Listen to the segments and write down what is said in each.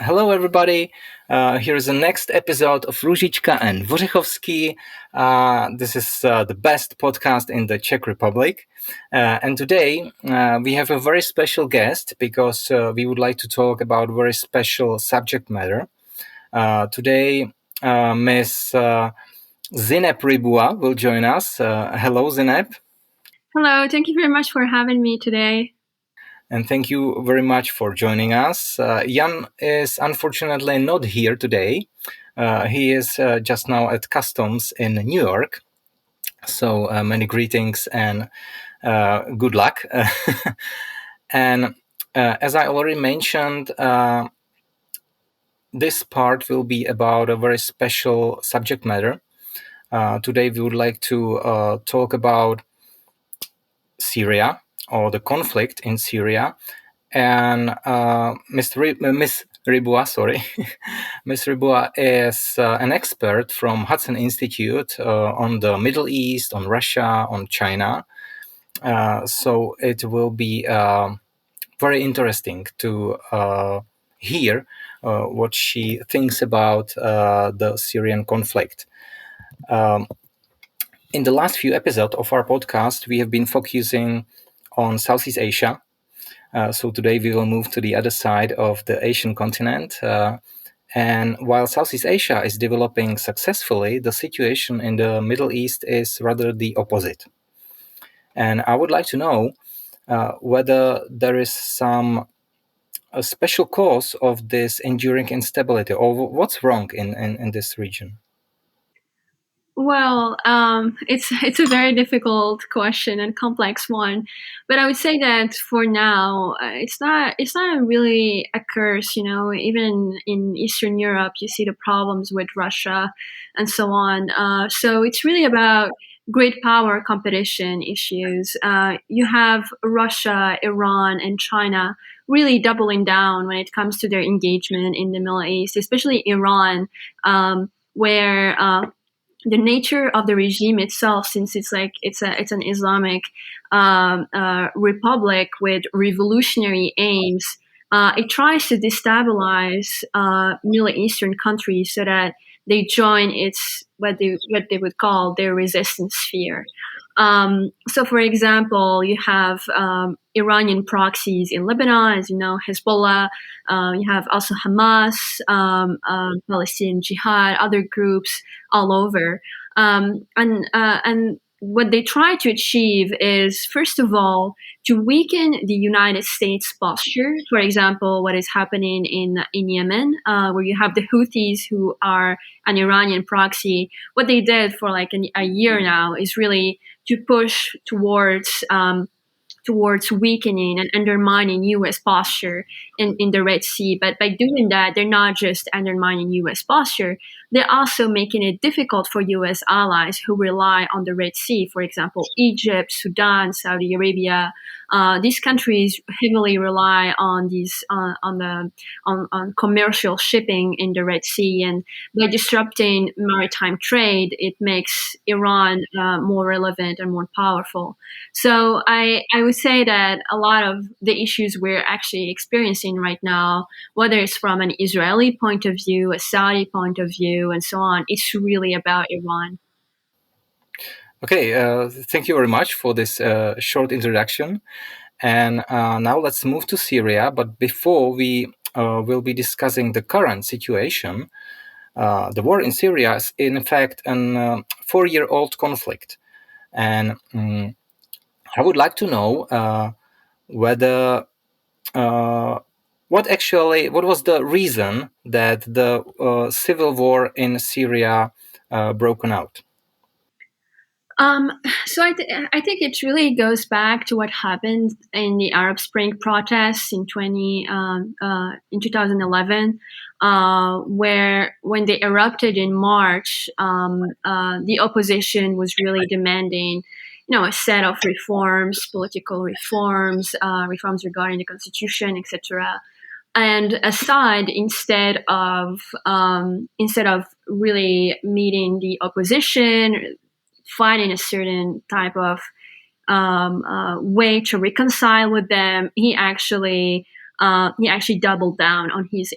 Hello, everybody. Here's the next episode of Ružička and Vořechovský. This is the best podcast in the Czech Republic. And today we have a very special guest because we would like to talk about very special subject matter. Today, Miss Zineb Riboua will join us. Hello, Zineb. Hello, thank you very much for having me today. And thank you very much for joining us. Jan is unfortunately not here today. He is just now at customs in New York. So many greetings and good luck. And as I already mentioned, this part will be about a very special subject matter. Today we would like to talk about Syria or the conflict in Syria. And Miss Riboua, sorry, Miss Riboua is an expert from Hudson Institute on the Middle East, on Russia, on China. So it will be very interesting to hear what she thinks about the Syrian conflict. In the last few episodes of our podcast, we have been focusing on Southeast Asia. So today we will move to the other side of the Asian continent. And while Southeast Asia is developing successfully, the situation in the Middle East is rather the opposite. And I would like to know whether there is some special cause of this enduring instability, or what's wrong in this region. Well, it's a very difficult question and complex one, but I would say that for now, it's not really a curse. Even in Eastern Europe, you see the problems with Russia and so on. So it's really about great power competition issues. You have Russia, Iran, and China really doubling down when it comes to their engagement in the Middle East, especially Iran, where the nature of the regime itself, since it's an Islamic republic with revolutionary aims, it tries to destabilize Middle Eastern countries so that they join its what they would call their resistance sphere. So, for example, you have Iranian proxies in Lebanon, as you know, Hezbollah. You have also Hamas, Palestinian Jihad, other groups all over. And what they try to achieve is, first of all, to weaken the United States posture. For example, what is happening in Yemen, where you have the Houthis, who are an Iranian proxy. What they did for like a year now is really to push towards weakening and undermining U.S. posture in the Red Sea. But by doing that, they're not just undermining U.S. posture, they're also making it difficult for U.S. allies who rely on the Red Sea, for example, Egypt, Sudan, Saudi Arabia. These countries heavily rely on on commercial shipping in the Red Sea, and by disrupting maritime trade, it makes Iran more relevant and more powerful. So I would say that a lot of the issues we're actually experiencing right now, whether it's from an Israeli point of view, a Saudi point of view, and so on, it's really about Iran. Okay, thank you very much for this short introduction. And now let's move to Syria. But before we will be discussing the current situation, the war in Syria is in fact a 4-year-old conflict. And I would like to know whether what was the reason that the civil war in Syria broken out? So I think it really goes back to what happened in the Arab Spring protests in 2011, where when they erupted in March, the opposition was really demanding, a set of reforms, political reforms, reforms regarding the constitution, etc. And Assad, instead of really meeting the opposition, finding a certain type of way to reconcile with them, he actually he actually doubled down on his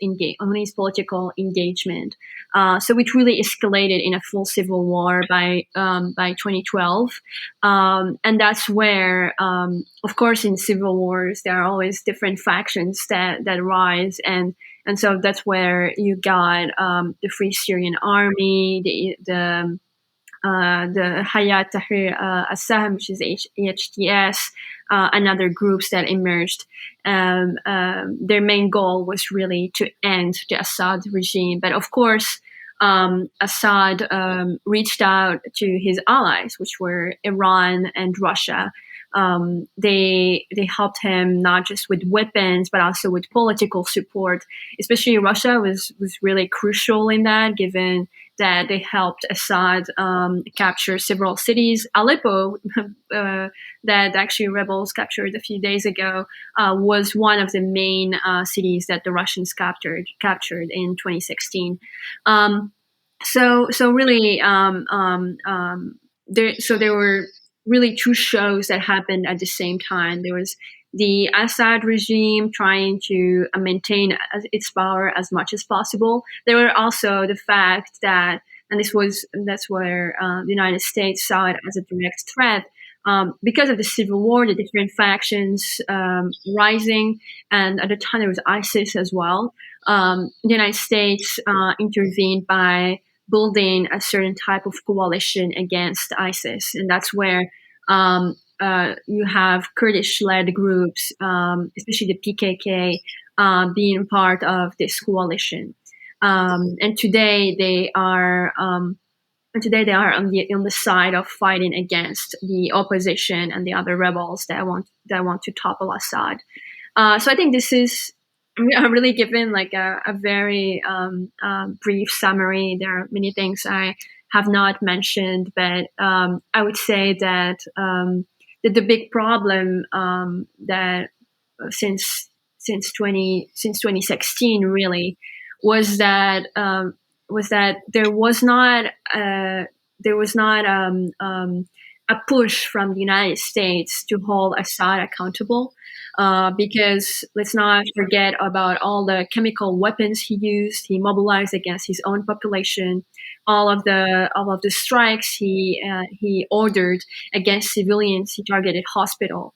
political engagement. So it really escalated in a full civil war by 2012, and that's where, of course, in civil wars there are always different factions that rise, and so that's where you got the Free Syrian Army, the Hayat Tahrir Assad, which is HTS, and other groups that emerged. Their main goal was really to end the Assad regime. But of course, Assad reached out to his allies, which were Iran and Russia. They helped him not just with weapons, but also with political support. Especially Russia was really crucial in that, given that they helped Assad capture several cities. Aleppo, that actually rebels captured a few days ago, was one of the main cities that the Russians captured in 2016. So really, there were really two shows that happened at the same time. There was the Assad regime trying to maintain its power as much as possible. There were also the fact that, and that's where the United States saw it as a direct threat. Because of the civil war, the different factions rising, and at the time there was ISIS as well. The United States intervened by building a certain type of coalition against ISIS, and that's where you have Kurdish-led groups, especially the PKK, being part of this coalition. And today they are on the side of fighting against the opposition and the other rebels that want to topple Assad. So I think this is, I'm really given like a very brief summary. There are many things I have not mentioned, but I would say that the big problem that since 2016 really was that there was not a push from the United States to hold Assad accountable, because let's not forget about all the chemical weapons he used. He mobilized against his own population. All of the strikes he ordered against civilians. He targeted hospitals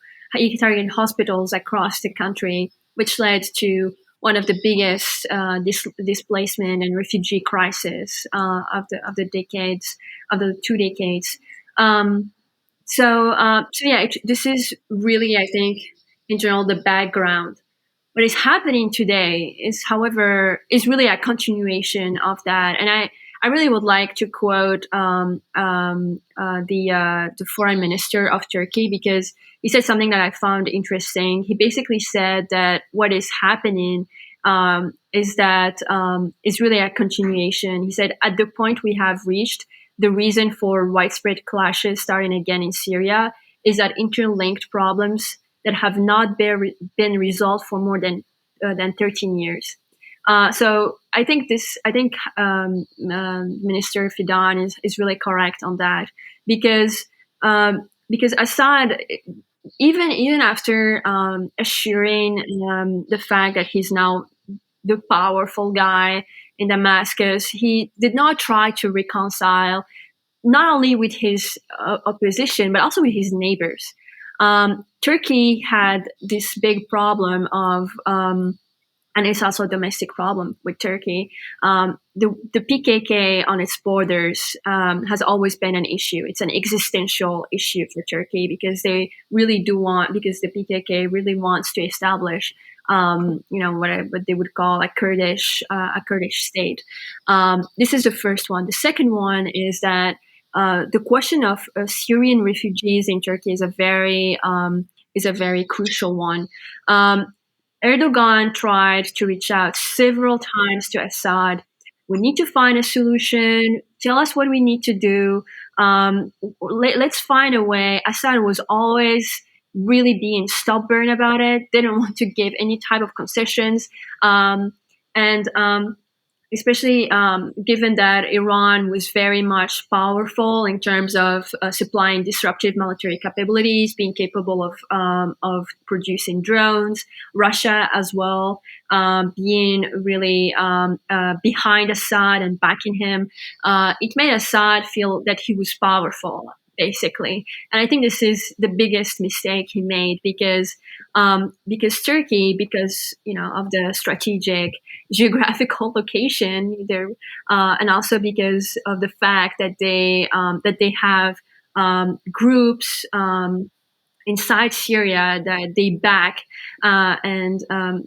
across the country, which led to one of the biggest displacement and refugee crisis of the 2 decades. So yeah, this is really, I think, in general, the background. What is happening today is, however, is really a continuation of that. And I really would like to quote the foreign minister of Turkey, because he said something that I found interesting. He basically said that what is happening is really a continuation. He said, at the point we have reached, the reason for widespread clashes starting again in Syria is that interlinked problems that have not been resolved for more than 13 years. So I think Minister Fidan is really correct on that, because Assad, even after assuring the fact that he's now the powerful guy in Damascus, he did not try to reconcile not only with his opposition but also with his neighbors. Turkey had this big problem of and it's also a domestic problem with Turkey. The PKK on its borders has always been an issue. It's an existential issue for Turkey, because the PKK really wants to establish, what they would call a Kurdish state. This is the first one. The second one is that the question of Syrian refugees in Turkey is a very crucial one. Erdogan tried to reach out several times to Assad. We need to find a solution. Tell us what we need to do. Let's find a way. Assad was always really being stubborn about it. Didn't want to give any type of concessions. And especially given that Iran was very much powerful in terms of supplying disruptive military capabilities, being capable of producing drones. Russia as well, being really behind Assad and backing him. It made Assad feel that he was powerful, basically. And I think this is the biggest mistake he made because Turkey, because of the strategic geographical location there, and also because of the fact that they have groups inside Syria that they back and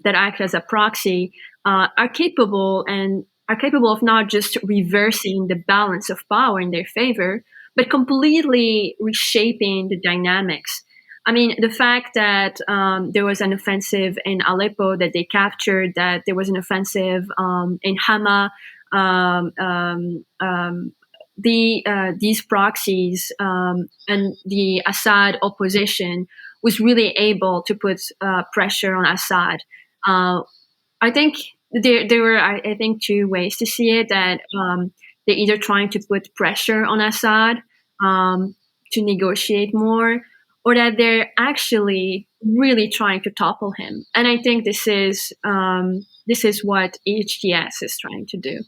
that act as a proxy, are capable of not just reversing the balance of power in their favor, but completely reshaping the dynamics. I mean, the fact that there was an offensive in Aleppo that they captured, that there was an offensive in Hama, um, um, um, these proxies and the Assad opposition was really able to put pressure on Assad. Uh, I think there were, I think, two ways to see it. That they're either trying to put pressure on Assad to negotiate more, or that they're actually really trying to topple him. And I think this is what HTS is trying to do.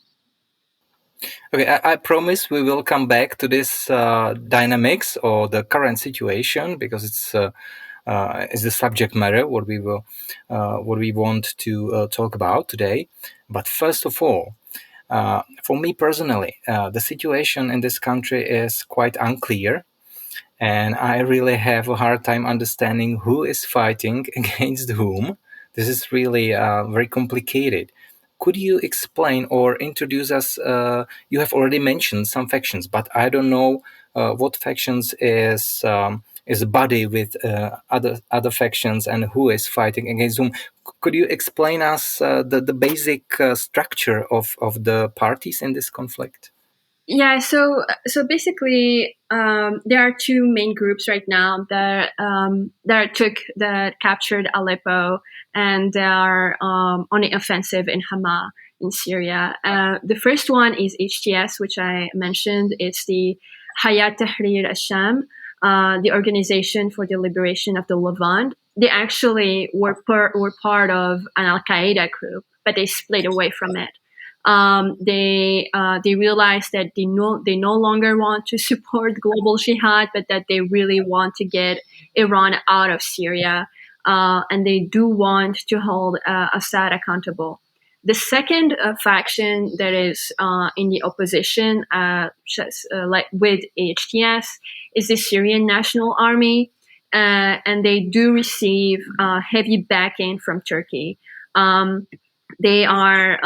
Okay, I promise we will come back to this dynamics or the current situation because it's the subject matter what we want to talk about today. But first of all, for me personally, the situation in this country is quite unclear, and I really have a hard time understanding who is fighting against whom. This is really very complicated. Could you explain or introduce us? You have already mentioned some factions, but I don't know what factions is a body with other factions and who is fighting against whom. Could you explain us the basic structure of the parties in this conflict? Yeah, so basically, there are two main groups right now that captured Aleppo, and they are on the offensive in Hama in Syria. The first one is HTS, which I mentioned. It's the Hayat Tahrir al-Sham, the Organization for the Liberation of the Levant. They actually were part of an Al Qaeda group, but they split away from it. They realized that they no longer want to support global jihad, but that they really want to get Iran out of Syria, and they do want to hold Assad accountable. The second faction that is in the opposition, like with HTS, is the Syrian National Army, and they do receive heavy backing from Turkey. Um, they are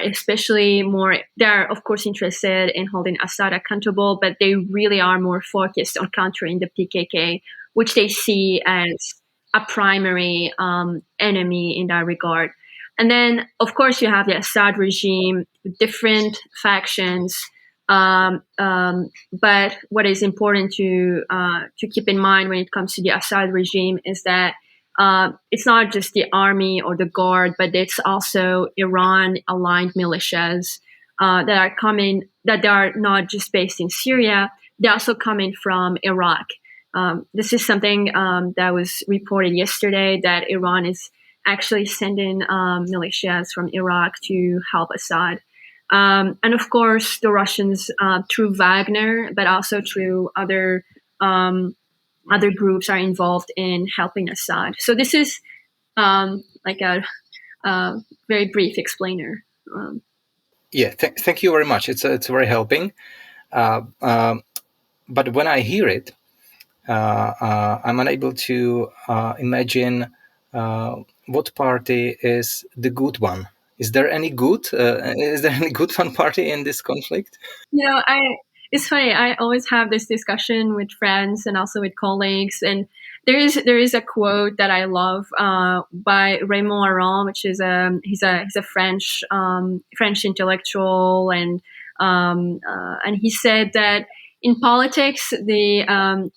especially more, they are of course interested in holding Assad accountable, but they really are more focused on countering the PKK, which they see as a primary enemy in that regard. And then of course you have the Assad regime, different factions. But what is important to keep in mind when it comes to the Assad regime is that it's not just the army or the guard, but it's also Iran aligned militias that are coming, that they are not just based in Syria, they're also coming from Iraq. This is something that was reported yesterday, that Iran is actually sending militias from Iraq to help Assad. And of course, the Russians, through Wagner, but also through other groups, are involved in helping Assad. So this is like a very brief explainer. Yeah, thank you very much. It's very helping. Uh, um, but when I hear it, I'm unable to imagine what party is the good one. Is there any good? Is there any good one party in this conflict? I it's funny. I always have this discussion with friends and also with colleagues, and there is a quote that I love by Raymond Aron, which is he's a French intellectual, and he said that in politics, the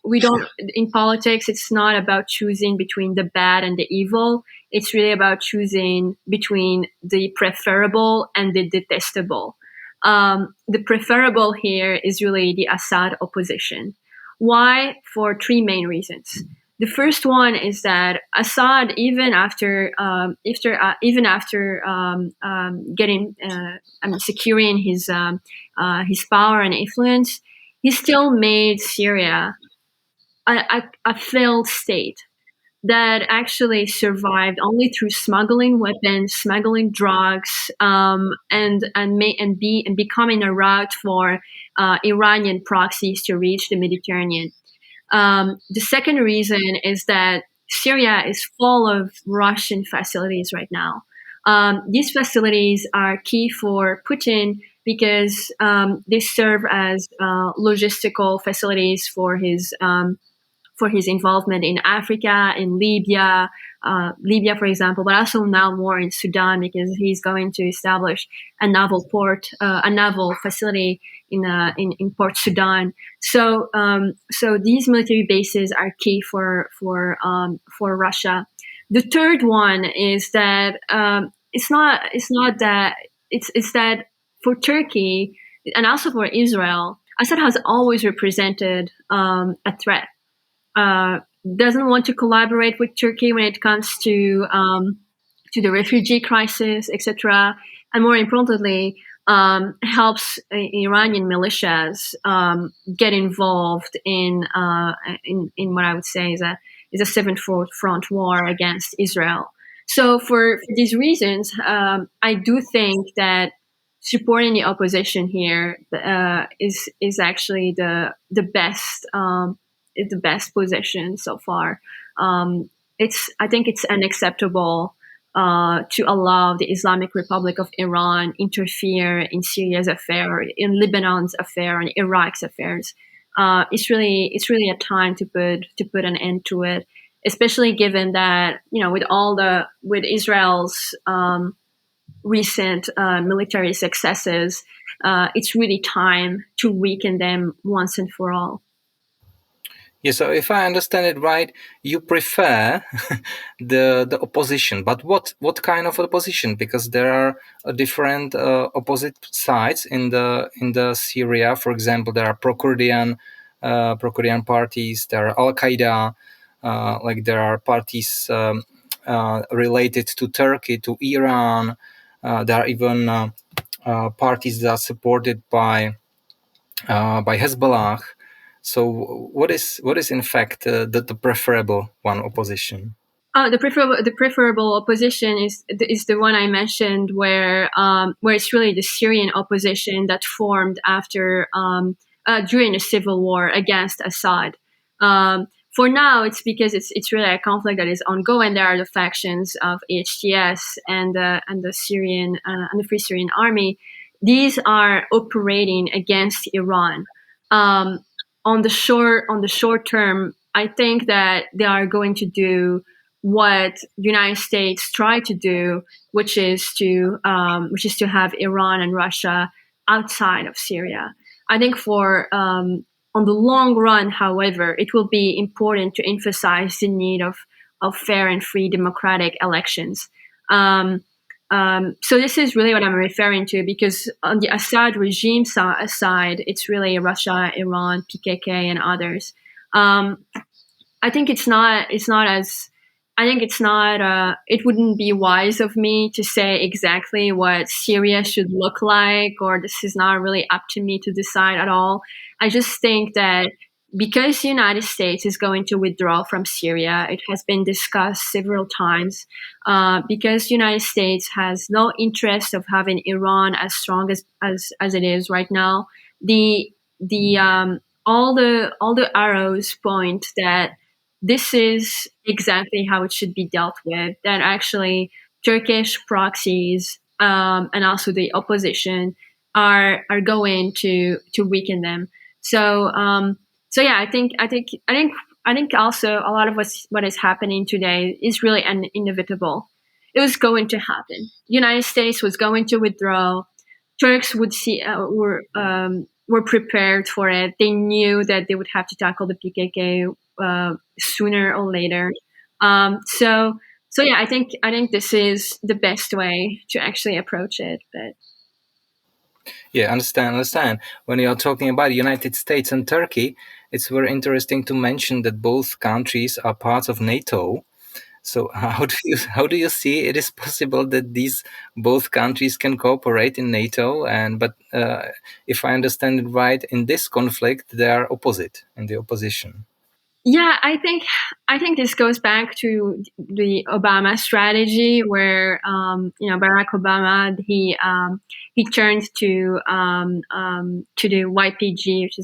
we don't in politics it's not about choosing between the bad and the evil. It's really about choosing between the preferable and the detestable. The preferable here is really the Assad opposition. Why? For three main reasons. The first one is that Assad, even after getting, securing his power and influence, he still made Syria a failed state that actually survived only through smuggling weapons, smuggling drugs, and becoming a route for Iranian proxies to reach the Mediterranean. The second reason is that Syria is full of Russian facilities right now. These facilities are key for Putin because they serve as logistical facilities for his involvement in Africa, in Libya, for example, but also now more in Sudan because he's going to establish a naval port, a naval facility in Port Sudan. So these military bases are key for Russia. The third one is that it's not that it's that for Turkey and also for Israel, Assad has always represented a threat, uh, doesn't want to collaborate with Turkey when it comes to the refugee crisis, etc., and more importantly, helps Iranian militias get involved in what I would say is a seventh front war against Israel. So for these reasons, I do think that supporting the opposition here is actually the best position so far. I think it's unacceptable to allow the Islamic Republic of Iran interfere in Syria's affair, in Lebanon's affair, and Iraq's affairs. It's really a time to put an end to it, especially given that with Israel's recent military successes, it's really time to weaken them once and for all. Yeah, so if I understand it right, you prefer the opposition, but what kind of opposition? Because there are different opposite sides in the Syria. For example, there are pro-Kurdian parties. There are Al Qaeda. Like there are parties related to Turkey, to Iran. There are even parties that are supported by Hezbollah. So what is in fact the preferable one opposition? The preferable opposition is the one I mentioned, where it's really the Syrian opposition that formed after during the civil war against Assad. For now, it's because it's really a conflict that is ongoing. There are the factions of HTS and the Syrian and the Free Syrian Army. These are operating against Iran. Um, on the short term, I think that they are going to do what the United States tried to do, which is to have Iran and Russia outside of Syria. I think for on the long run, however, it will be important to emphasize the need of fair and free democratic elections. Um, so this is really what I'm referring to, because on the Assad regime side, it's really Russia, Iran, PKK, and others. Um, I think it's not. It's not as. I think it's not. It wouldn't be wise of me to say exactly what Syria should look like, or this is not really up to me to decide at all. I just think that because the United States is going to withdraw from Syria, it has been discussed several times. Because the United States has no interest of having Iran as strong as it is right now. The all the arrows point that this is exactly how it should be dealt with. That actually Turkish proxies and also the opposition are going to weaken them. So yeah, I think also a lot of what is happening today is really inevitable. It was going to happen. The United States was going to withdraw. Turks would see were were prepared for it. They knew that they would have to tackle the PKK sooner or later. So yeah, I think this is the best way to actually approach it. But Yeah, understand. When you're talking about United States and Turkey, it's very interesting to mention that both countries are parts of NATO. So how do you see it is possible that these both countries can cooperate in NATO? And but if I understand it right, in this conflict they are opposite in the opposition. yeah, I think this goes back to the Obama strategy, where Barack Obama he turned to the YPG, which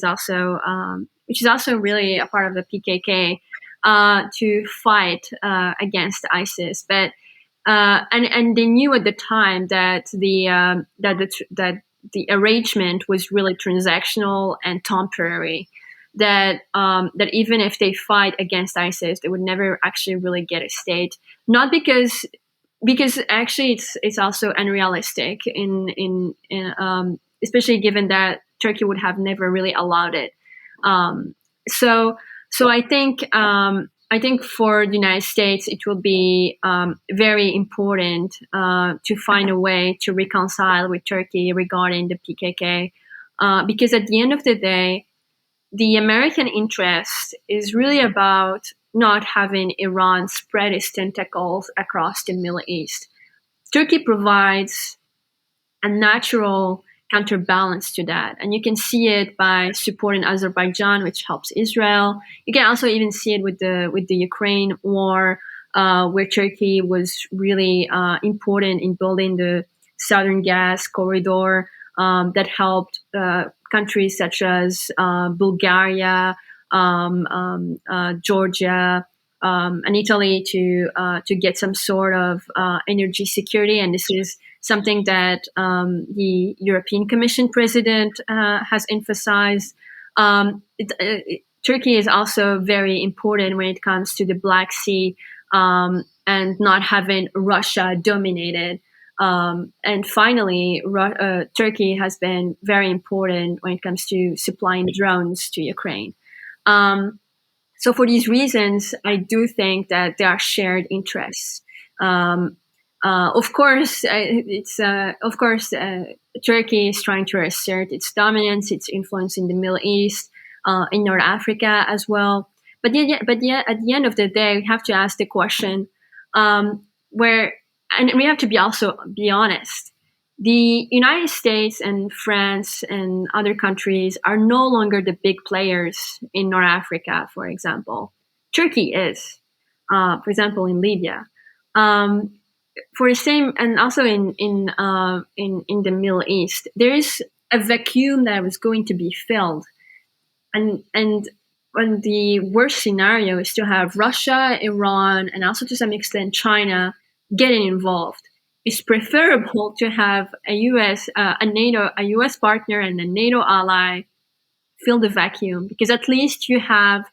is also really a part of the PKK, to fight against ISIS. But and they knew at the time that the arrangement was really transactional and temporary. That even if they fight against ISIS, they would never actually really get a state. Not because actually it's also unrealistic especially given that Turkey would have never really allowed it. Um, so I think for the United States it will be very important to find a way to reconcile with Turkey regarding the PKK, because at the end of the day, the American interest is really about not having Iran spread its tentacles across the Middle East. Turkey provides a natural counterbalance to that. And you can see it by supporting Azerbaijan, which helps Israel. You can also even see it with the Ukraine war, where Turkey was really important in building the southern gas corridor, that helped countries such as Bulgaria, Georgia, and Italy to get some sort of energy security. And this is something that the European Commission president has emphasized. Turkey is also very important when it comes to the Black Sea, and not having Russia dominated. And finally, Turkey has been very important when it comes to supplying drones to Ukraine. Um, so for these reasons, I do think that there are shared interests. Um, of course, Turkey is trying to assert its dominance, its influence in the Middle East, in North Africa as well. But yet, at the end of the day, we have to ask the question, where, and we have to be honest. The United States and France and other countries are no longer the big players in North Africa, for example. Turkey is, for example, in Libya. Um, for the same, and also in the Middle East, there is a vacuum that was going to be filled, and when the worst scenario is to have Russia, Iran, and also to some extent China getting involved. It's preferable to have a US partner and a NATO ally fill the vacuum, because at least you have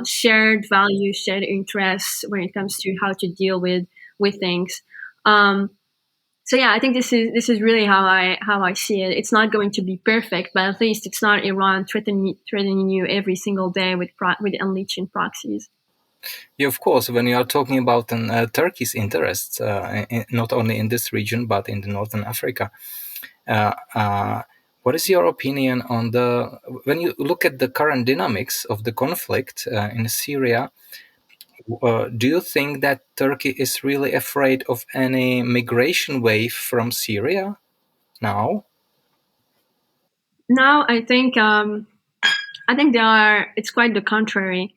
shared values, shared interests when it comes to how to deal with things. Um, so yeah, I think this is really how I see it. It's not going to be perfect, but at least it's not Iran threatening you every single day with unleashing proxies. Yeah, of course. When you are talking about Turkey's interests, not only in this region but in the northern Africa, uh, uh, what is your opinion on the when you look at the current dynamics of the conflict in Syria? Do you think that Turkey is really afraid of any migration wave from Syria now? Now I think they are. It's quite the contrary.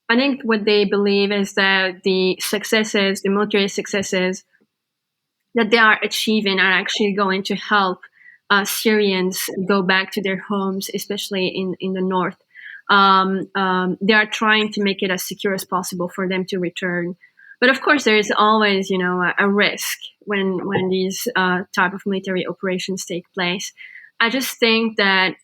I think what they believe is that the military successes that they are achieving are actually going to help Syrians go back to their homes, especially in the north. They are trying to make it as secure as possible for them to return. But of course, there is always, a risk when these type of military operations take place. I just think that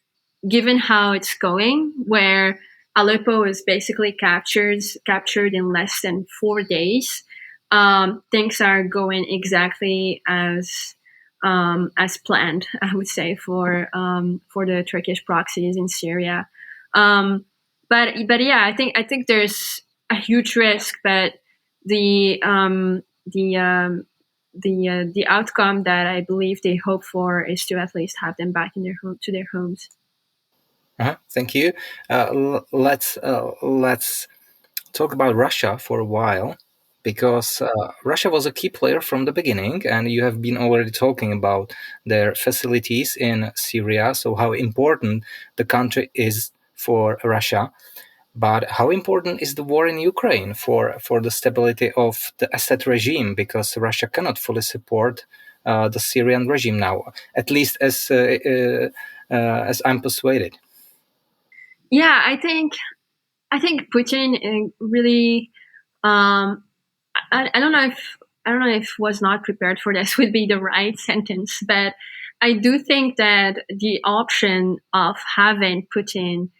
given how it's going, where Aleppo is basically captured in less than 4 days, things are going exactly as planned, I would say, for the Turkish proxies in Syria. Um, but yeah, I think there's a huge risk, but the um, the um, the outcome that I believe they hope for is to at least have them back in their home to their homes. Thank you. Let's talk about Russia for a while, because Russia was a key player from the beginning, and you have been already talking about their facilities in Syria, so how important the country is for Russia. But how important is the war in Ukraine for the stability of the Assad regime? Because Russia cannot fully support the Syrian regime now, at least as I'm persuaded. Yeah, I think Putin really. Um, I don't know if was not prepared for this would be the right sentence, but I do think that the option of having Putin,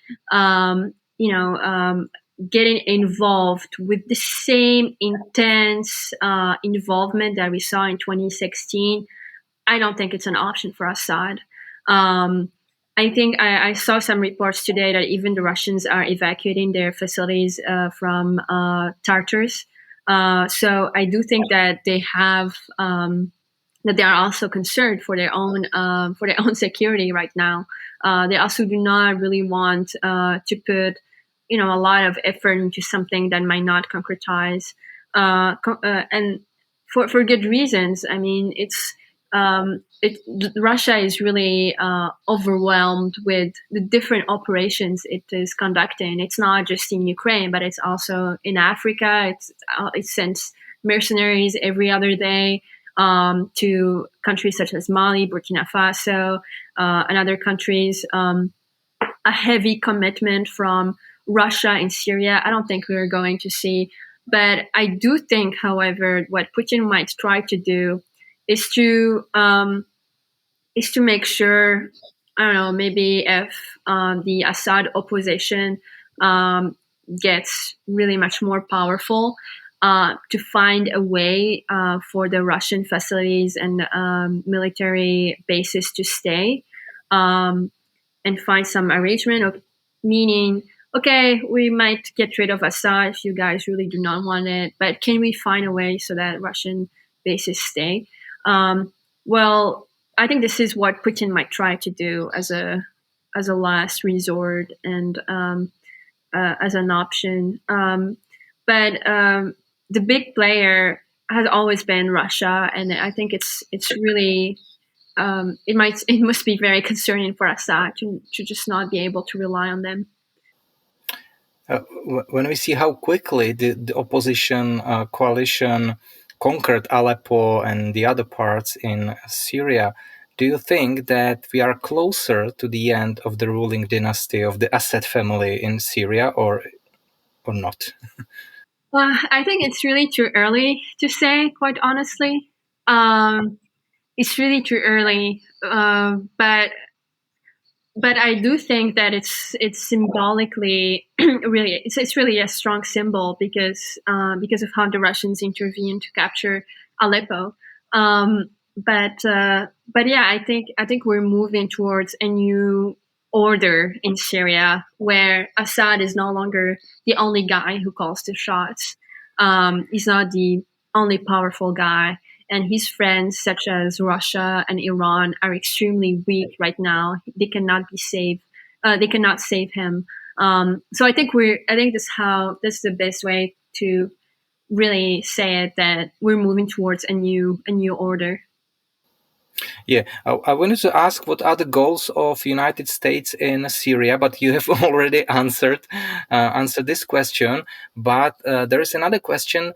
getting involved with the same intense involvement that we saw in 2016, I don't think it's an option for Assad. Um, I think I saw some reports today that even the Russians are evacuating their facilities from Tartars. So I do think that they have that they are also concerned for their own security right now. They also do not really want to put a lot of effort into something that might not concretize, and for good reasons. I mean, Russia is really overwhelmed with the different operations it is conducting. It's not just in Ukraine, but it's also in Africa. It sends mercenaries every other day to countries such as Mali, Burkina Faso, and other countries. A heavy commitment from Russia and Syria. I don't think we're going to see. But I do think, however, what Putin might try to do is to make sure, I don't know, maybe if the Assad opposition um, gets really much more powerful, to find a way for the Russian facilities and military bases to stay, um, and find some arrangement of meaning, okay, we might get rid of Assad if you guys really do not want it, but can we find a way so that Russian bases stay? Um, well, I think this is what Putin might try to do as a last resort and as an option. But the big player has always been Russia, and I think it's really it must be very concerning for Assad to just not be able to rely on them. When we see how quickly the opposition coalition conquered Aleppo and the other parts in Syria, do you think that we are closer to the end of the ruling dynasty of the Assad family in Syria, or not? I think it's really too early to say, quite honestly. Um, it's really too early, but I do think that it's symbolically really it's really a strong symbol because of how the Russians intervened to capture Aleppo. But yeah, I think we're moving towards a new order in Syria where Assad is no longer the only guy who calls the shots. He's not the only powerful guy, and his friends such as Russia and Iran are extremely weak right now. They cannot be saved. They cannot save him. So I think that's the best way to really say it, that we're moving towards a new order. Yeah, I wanted to ask what are the goals of United States in Syria, but you have already answered this question. But there is another question: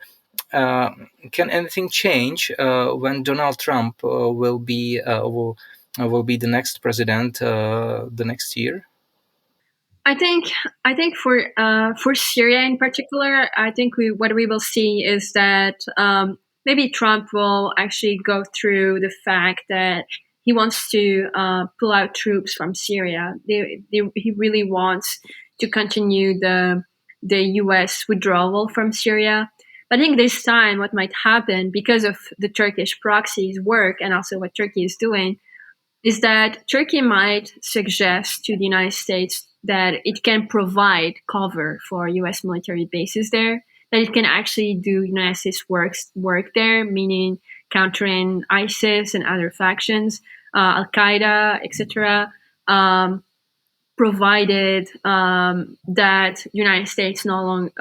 uh, can anything change when Donald Trump will be the next president the next year? I think for Syria in particular, I think what we will see is that maybe Trump will actually go through the fact that he wants to pull out troops from Syria. He really wants to continue the U.S. withdrawal from Syria. But I think this time, what might happen because of the Turkish proxies work and also what Turkey is doing is that Turkey might suggest to the United States that it can provide cover for U.S. military bases there, that it can actually do United States work there, meaning countering ISIS and other factions, Al Qaeda, etc. Um, Provided that United States no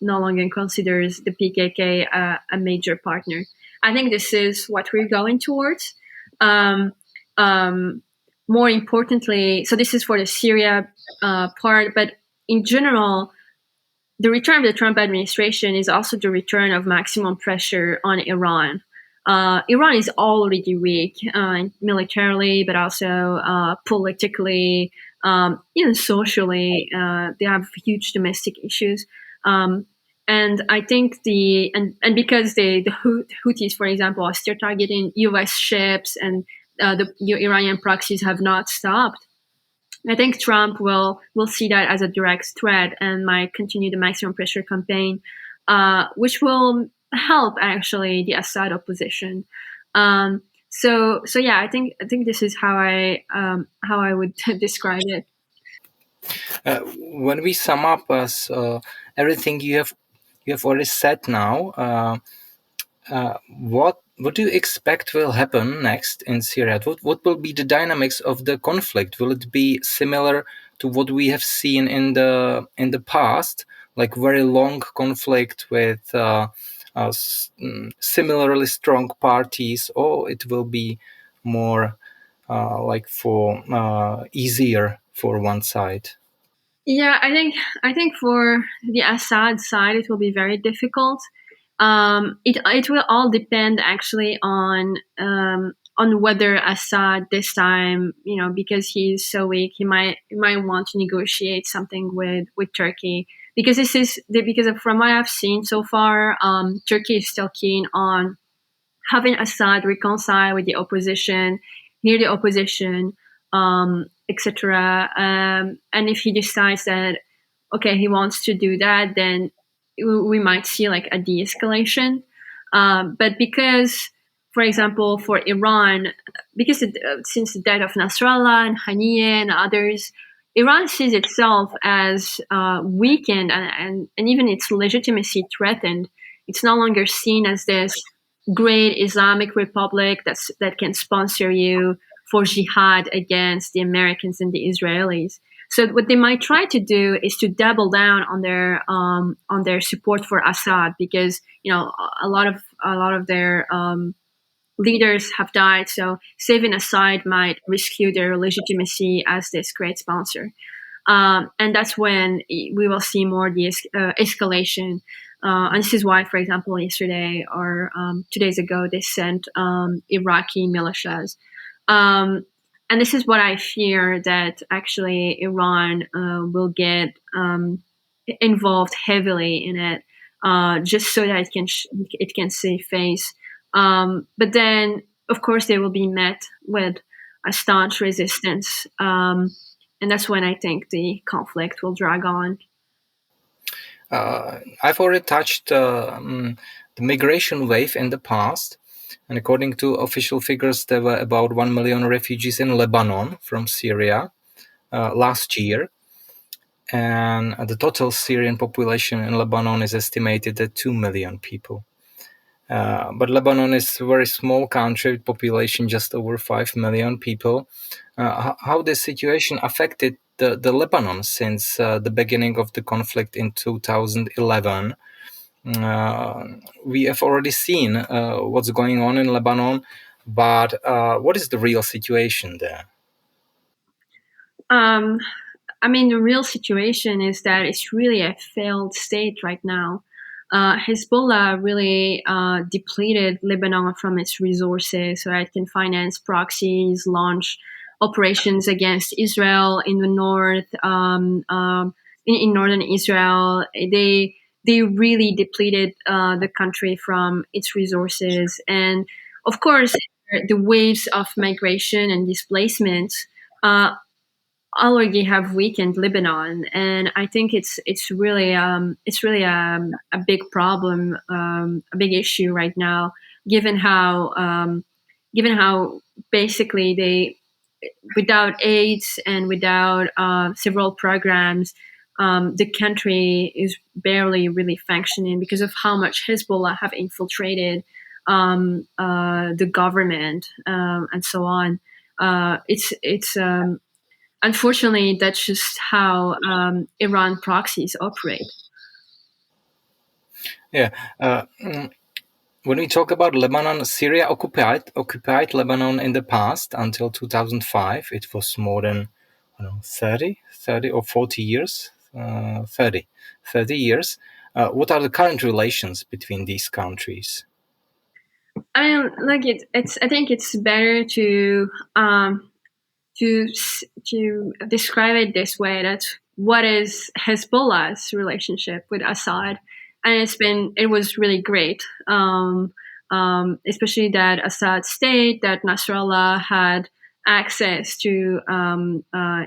longer considers the PKK a major partner. I think this is what we're going towards. Um, um, More importantly, so this is for the Syria part, but in general, the return of the Trump administration is also the return of maximum pressure on Iran. Iran is already weak militarily, but also politically, even socially. They have huge domestic issues. And I think and because the Houthis, for example, are still targeting U.S. ships, and the Iranian proxies have not stopped. I think Trump will see that as a direct threat and might continue the maximum pressure campaign, which will help actually the Assad opposition. So yeah, I think this is how I would describe it. When we sum up as everything you have already said now, what do you expect will happen next in Syria? What will be the dynamics of the conflict? Will it be similar to what we have seen in the past, like very long conflict with similarly strong parties, or it will be more like for easier for one side? Yeah, I think for the Assad side, it will be very difficult. It will all depend actually on whether Assad this time, because he's so weak, he might want to negotiate something with Turkey, because from what I've seen so far, Turkey is still keen on having Assad reconcile with the opposition, hear the opposition, etc. And if he decides that okay, he wants to do that, then we might see like a de-escalation. But because, for example, for Iran, since the death of Nasrallah and Haniyeh and others, Iran sees itself as weakened, and even its legitimacy threatened. It's no longer seen as this great Islamic republic that can sponsor you for jihad against the Americans and the Israelis. So what they might try to do is to double down on their support for Assad, because a lot of their leaders have died. So saving Assad might rescue their legitimacy as this great sponsor. And that's when we will see more the escalation. And this is why, for example, yesterday or 2 days ago, they sent Iraqi militias. Um, and this is what I fear, that actually Iran will get involved heavily in it, just so that it can save face. But then, of course, they will be met with a staunch resistance. And that's when I think the conflict will drag on. I've already touched the migration wave in the past, and according to official figures, there were about 1 million refugees in Lebanon from Syria last year, and the total Syrian population in Lebanon is estimated at 2 million people. But Lebanon is a very small country with population just over 5 million people. How this situation affected the Lebanon since the beginning of the conflict in 2011? Uh, we have already seen what's going on in Lebanon, but what is the real situation there? Um, I mean, the real situation is that it's really a failed state right now. Hezbollah really depleted Lebanon from its resources so that it can finance proxies, launch operations against Israel in the north, in northern Israel. They really depleted the country from its resources, and of course, the waves of migration and displacement. Uh, already have weakened Lebanon, and I think it's really a big problem, a big issue right now, given how basically they, without aids and without several programs, the country is barely really functioning because of how much Hezbollah have infiltrated the government, and so on. It's unfortunately that's just how Iran proxies operate. Yeah. When we talk about Lebanon, Syria occupied Lebanon in the past until 2005. It was more than, I don't know, 30 or 40 years. 30 years. What are the current relations between these countries? I mean, like it's. I think it's better to describe it this way. That's what is Hezbollah's relationship with Assad, and it was really great. Especially that Assad state that Nasrallah had access to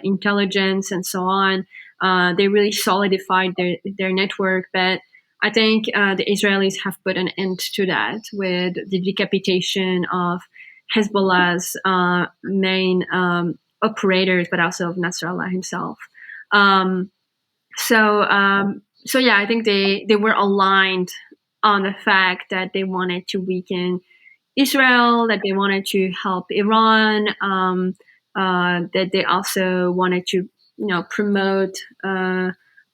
intelligence and so on. They really solidified their network, but I think the Israelis have put an end to that with the decapitation of Hezbollah's main operators, but also of Nasrallah himself. Um, so yeah, I think they were aligned on the fact that they wanted to weaken Israel, that they wanted to help Iran, that they also wanted to promote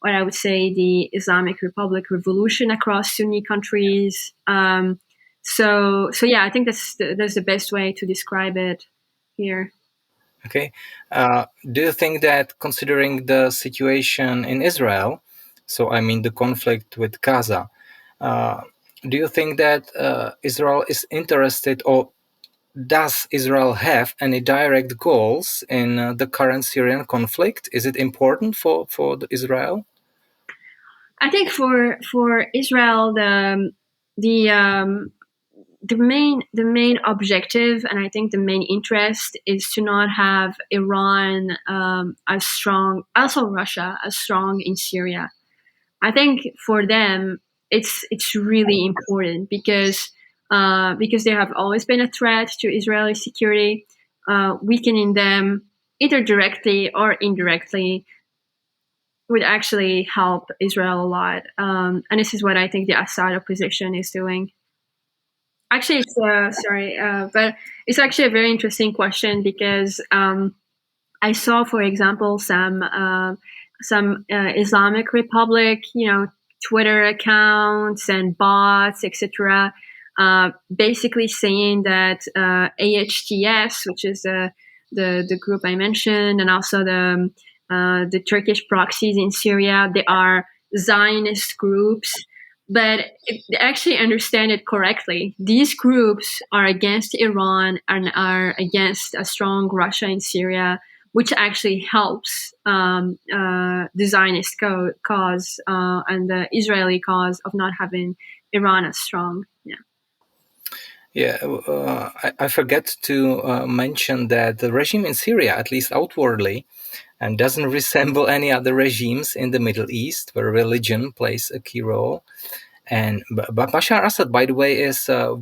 what I would say the Islamic Republic revolution across Sunni countries. So yeah, I think that's the best way to describe it here. Okay. Do you think that considering the situation in Israel, so I mean the conflict with Gaza, uh, do you think that Israel is interested, or does Israel have any direct goals in the current Syrian conflict? Is it important for Israel? I think for Israel, the um, the main objective, and I think the main interest, is to not have Iran as strong, also Russia as strong in Syria. I think for them it's really important because they have always been a threat to Israeli security. Weakening them either directly or indirectly would actually help Israel a lot. And this is what I think the Assad opposition is doing. Actually, it's sorry, but it's actually a very interesting question because I saw, for example, some Islamic Republic, Twitter accounts and bots, etc., basically saying that AHTS, which is the group I mentioned, and also the Turkish proxies in Syria, they are Zionist groups. But if they actually understand it correctly, these groups are against Iran and are against a strong Russia in Syria, which actually helps the Zionist cause and the Israeli cause of not having Iran as strong. Yeah. Yeah, I forget to mention that the regime in Syria, at least outwardly, and doesn't resemble any other regimes in the Middle East where religion plays a key role. And Bashar Assad, by the way, is a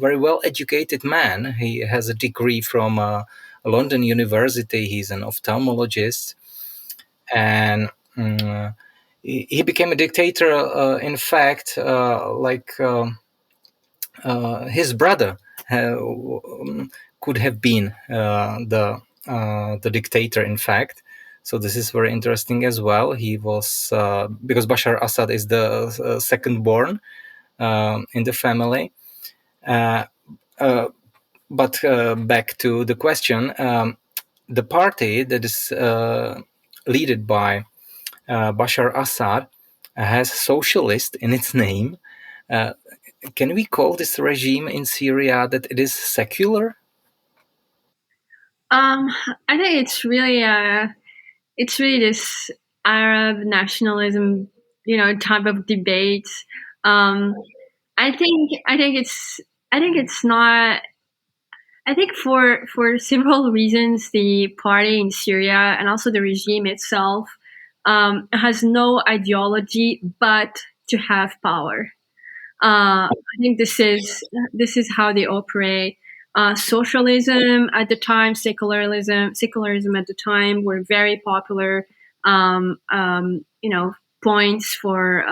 very well educated man. He has a degree from London University. He's an ophthalmologist. And he became a dictator, in fact, his brother could have been the dictator, in fact. So this is very interesting as well. He was because Bashar Assad is the second born in the family. Uh, uh, but back to the question, the party that is led by Bashar Assad has socialist in its name. Uh, can we call this regime in Syria that it is secular? Um, I think it's really this Arab nationalism, type of debate. Um, I think it's not. I think for several reasons, the party in Syria and also the regime itself has no ideology but to have power. I think this is how they operate. Socialism at the time, secularism at the time were very popular. Points for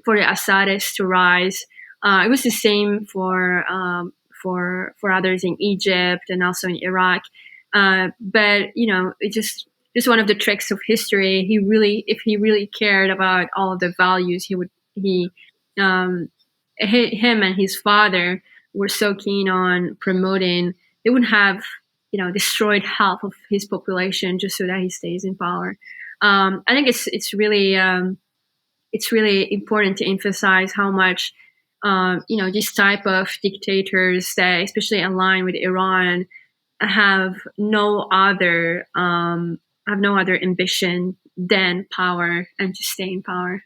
the Assadists to rise. It was the same for others in Egypt and also in Iraq. But it just one of the tricks of history. If he really cared about all of the values, um, him and his father were so keen on promoting. They would have destroyed half of his population just so that he stays in power. I think it's really important to emphasize how much this type of dictators that especially align with Iran have no other ambition than power and to stay in power.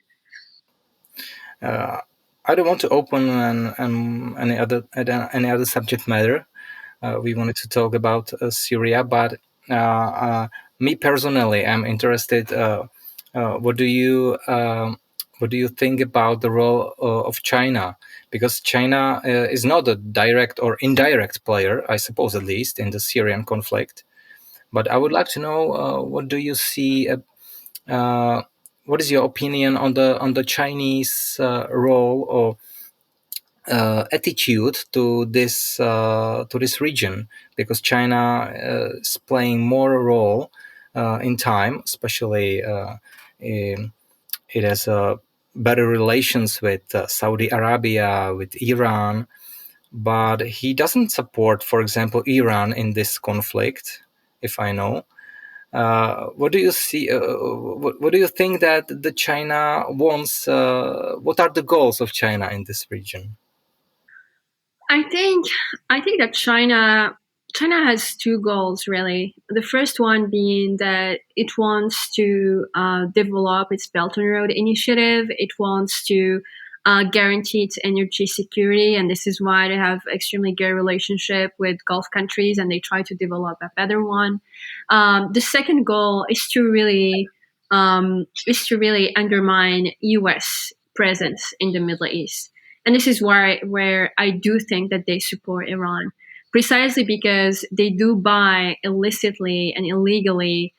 Uh, I don't want to open any other subject matter. We wanted to talk about Syria, but me personally, I'm interested. What do you what do you think about the role of China? Because China is not a direct or indirect player, I suppose, at least in the Syrian conflict. But I would like to know what do you see. Uh, what is your opinion on the Chinese role or attitude to this region? Because China is playing more role in time, especially it has better relations with Saudi Arabia, with Iran, but he doesn't support, for example, Iran in this conflict, if I know. What do you see? What do you think that the China wants? What are the goals of China in this region? I think I think that China has two goals really. The first one being that it wants to develop its Belt and Road Initiative. It wants to guarantee its energy security, and this is why they have extremely good relationship with Gulf countries, and they try to develop a better one. The second goal is to really undermine U.S. presence in the Middle East, and this is where I do think that they support Iran, precisely because they do buy illicitly and illegally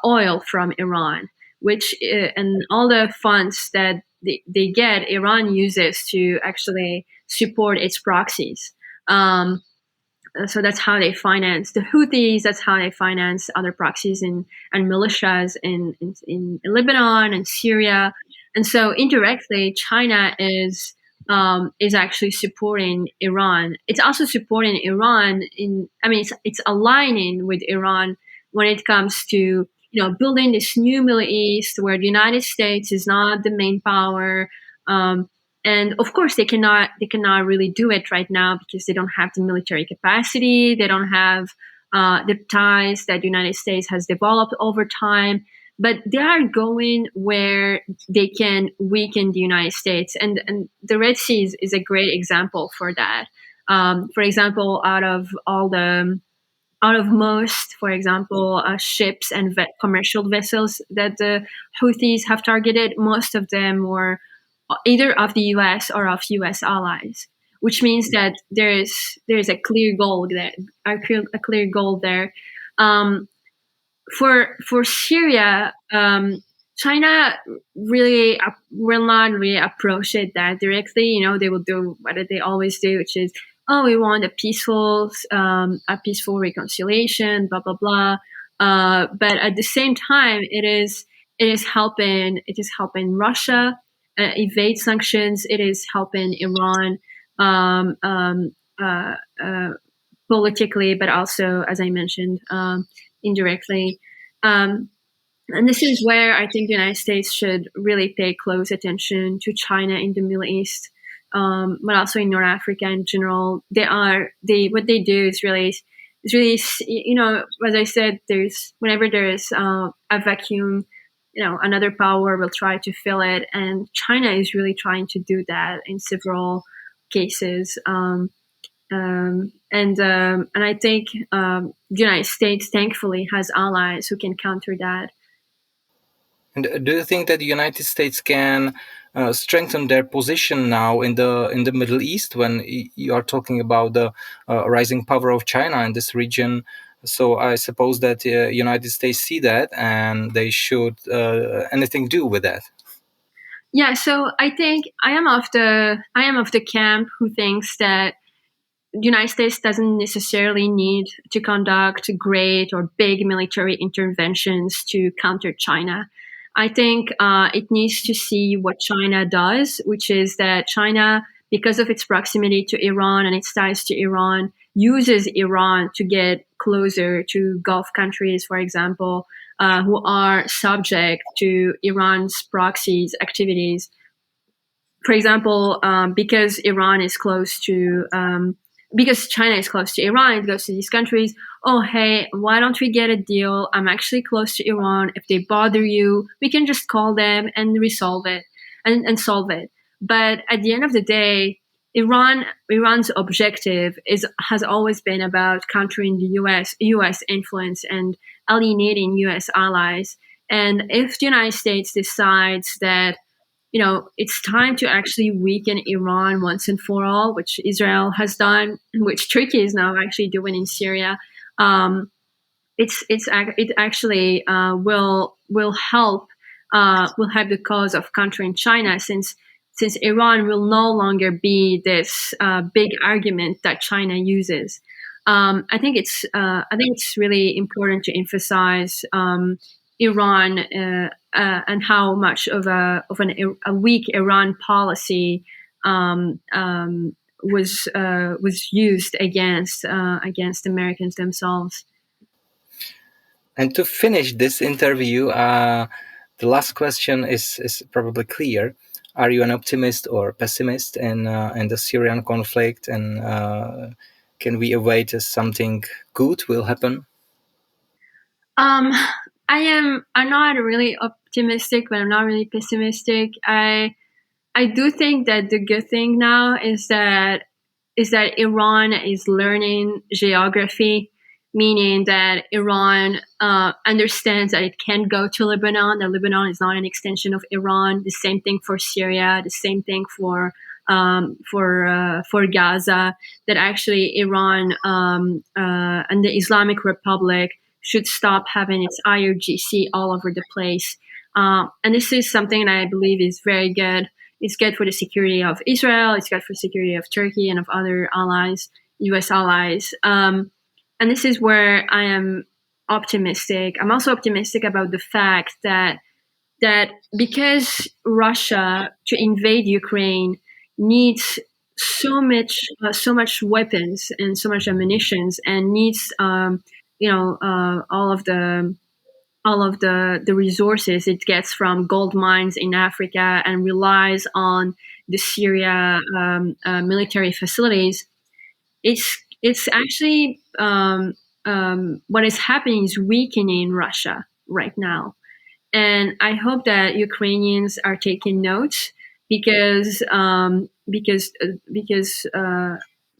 oil from Iran, which and all the funds that they get, Iran uses to actually support its proxies. So that's how they finance the Houthis. That's how they finance other proxies and militias in Lebanon and Syria. And so indirectly, China is actually supporting Iran. It's also supporting Iran in. I mean, it's aligning with Iran when it comes to building this new Middle East where the United States is not the main power. And of course they cannot really do it right now because they don't have the military capacity. They don't have the ties that the United States has developed over time, but they are going where they can weaken the United States, and the Red Sea is a great example for that. For example, out of most, for example, ships and commercial vessels that the Houthis have targeted, most of them were either of the U.S. or of U.S. allies, which means that there is a clear goal there, a clear goal there. Um, for Syria, China really will not really approach it that directly. They will do what they always do, which is, oh, we want a peaceful reconciliation, blah blah blah. But at the same time, it is helping Russia evade sanctions. It is helping Iran um, um, uh, uh, politically, but also, as I mentioned, indirectly. Um, and this is where I think the United States should really pay close attention to China in the Middle East, but also in North Africa in general. What they do is really, as I said, whenever there is a vacuum, another power will try to fill it, and China is really trying to do that in several cases. And I think the United States, thankfully, has allies who can counter that. And do you think that the United States can strengthen their position now in the Middle East when you are talking about the rising power of China in this region? So I suppose that the United States see that and they should anything do with that. Yeah, so I think I am of the camp who thinks that the United States doesn't necessarily need to conduct great or big military interventions to counter China. I think it needs to see what China does, which is that China, because of its proximity to Iran and its ties to Iran, uses Iran to get closer to Gulf countries, for example, who are subject to Iran's proxies activities. For example, because Iran is close to, because China is close to Iran, it goes to these countries. Oh, hey, why don't we get a deal? I'm actually close to Iran. If they bother you, we can just call them and resolve it and solve it. But at the end of the day, Iran's objective has always been about countering the US influence and alienating US allies. And if the United States decides that it's time to actually weaken Iran once and for all, which Israel has done, which Turkey is now actually doing in Syria. Um, it actually will help the cause of countering China, since Iran will no longer be this big argument that China uses. I think it's really important to emphasize Iran and how much a weak Iran policy was used against Americans themselves. And to finish this interview, the last question is probably clear. Are you an optimist or pessimist in the Syrian conflict? And can we await something good will happen? Um, I'm not really optimistic, but I'm not really pessimistic. I do think that the good thing now is that Iran is learning geography, meaning that Iran understands that it can go to Lebanon. That Lebanon is not an extension of Iran. The same thing for Syria. The same thing for Gaza. That actually Iran and the Islamic Republic should stop having its IRGC all over the place. And this is something that I believe is very good. It's good for the security of Israel. It's good for the security of Turkey and of other allies, U.S. allies. And this is where I am optimistic. I'm also optimistic about the fact that because Russia to invade Ukraine needs so much weapons and so much ammunition and needs all of the resources it gets from gold mines in Africa and relies on the Syria military facilities. It's actually what is happening is weakening Russia right now, and I hope that Ukrainians are taking notes because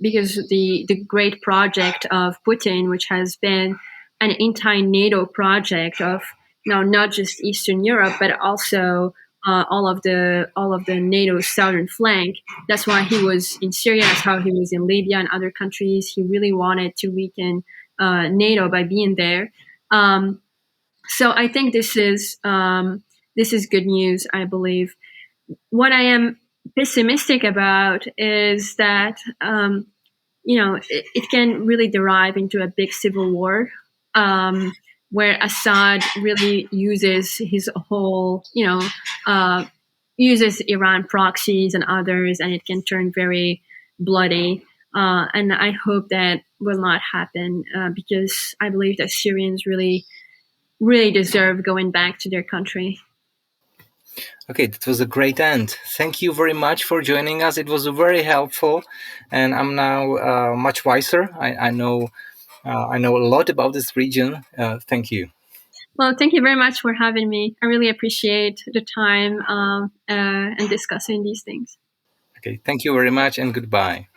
because the great project of Putin, which has been an anti-NATO project of not just Eastern Europe but also all of the NATO southern flank. That's why he was in Syria. That's how he was in Libya and other countries. He really wanted to weaken NATO by being there. So I think this is good news. I believe. What I am pessimistic about is that it can really derive into a big civil war, where Assad really uses his whole uses Iran proxies and others, and it can turn very bloody. And I hope that will not happen because I believe that Syrians really deserve going back to their country. Okay, that was a great end. Thank you very much for joining us. It was very helpful, and I'm now much wiser. I know a lot about this region. Thank you. Well, thank you very much for having me. I really appreciate the time and discussing these things. Okay, thank you very much, and goodbye.